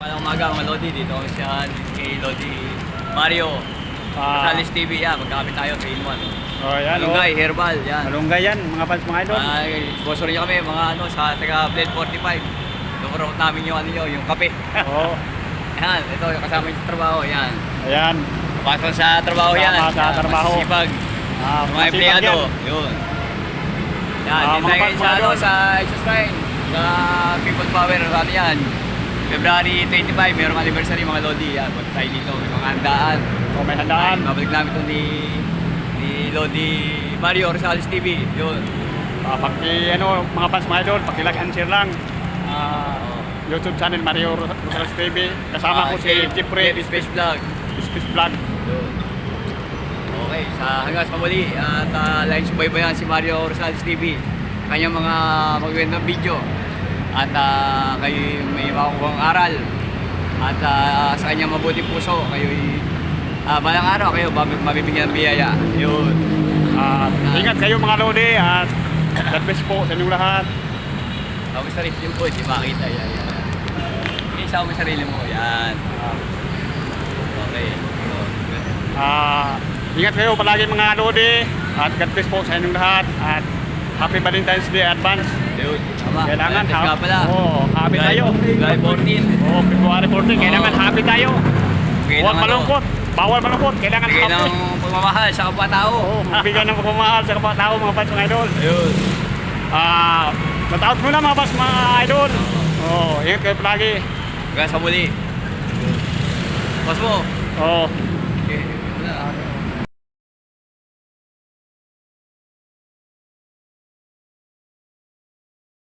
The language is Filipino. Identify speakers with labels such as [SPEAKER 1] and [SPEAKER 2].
[SPEAKER 1] Palang umaga mga Lodi, dito kami siya kay Lodi Mario. Rosales TV, yan, magkakapit tayo, 3-in-1.
[SPEAKER 2] Oh, yan.
[SPEAKER 1] Malunggay, herbal, yan.
[SPEAKER 2] Malunggay yan, mga fans, mga idol.
[SPEAKER 1] Sponsor niya kami, mga ano, sa taga Blade 45. Promote namin yung ano nyo, yung kape.
[SPEAKER 2] Oo.
[SPEAKER 1] Yan, ito, yung kasama yung trabaho, yan.
[SPEAKER 2] Ayan.
[SPEAKER 1] Pasok sa trabaho yan.
[SPEAKER 2] Kasama sa trabaho.
[SPEAKER 1] Masisipag.
[SPEAKER 2] Ah,
[SPEAKER 1] Mga empleyado, yun. Yan,
[SPEAKER 2] mga
[SPEAKER 1] din tayo
[SPEAKER 2] fans,
[SPEAKER 1] sa,
[SPEAKER 2] mga
[SPEAKER 1] ano,
[SPEAKER 2] idol.
[SPEAKER 1] sa Exoshrine, sa People Power, ano yan. February 25, mayroong anniversary mga Lodi. Yan, punta tayo dito, may mga handaan.
[SPEAKER 2] Oh, may handaan.
[SPEAKER 1] Ay, babalik namin ito ni Lodi Mario Rosales TV. Yun.
[SPEAKER 2] Mga fans, mga idol, paki-like and share lang. YouTube channel Mario Rosales TV. Kasama ko si Jeffrey
[SPEAKER 1] Space Vlog.
[SPEAKER 2] Space Vlog.
[SPEAKER 1] Yun. Okay, hanggang sa muli at line subaybayan si Mario Rosales TV. Kanyang mga magagandang video at kayo may makukuhang aral at sa kanyang mabuting puso kayo balang araw kayo mabibigyan ng biyaya. Yun.
[SPEAKER 2] Ingat kayo mga lodi at God bless po sa inyong lahat.
[SPEAKER 1] Tapos sarili yung po, di makita yan. Isa mo sarili mo, yan. Okay.
[SPEAKER 2] Ingat kayo palagi mga lodi at God bless po sa inyong lahat at Happy Valentine's Day advance.
[SPEAKER 1] Yun, tama.
[SPEAKER 2] Kailangan
[SPEAKER 1] nga pala.
[SPEAKER 2] happy tayo.
[SPEAKER 1] July 14.
[SPEAKER 2] February 14. Kailangan happy tayo. Huwag malungkot. Bawal malungkot. Kailangan
[SPEAKER 1] Bigay
[SPEAKER 2] happy.
[SPEAKER 1] ng pagmamahal sa kapwa-tao.
[SPEAKER 2] Magbigay ng pagmamahal sa kapwa-tao mga fans mga idol.
[SPEAKER 1] Ayun.
[SPEAKER 2] Nataot muna mga fans mga idol. Ingat kayo palagi.
[SPEAKER 1] Hanggang sa muli. Pas mo.
[SPEAKER 2] Oh.
[SPEAKER 1] Okay.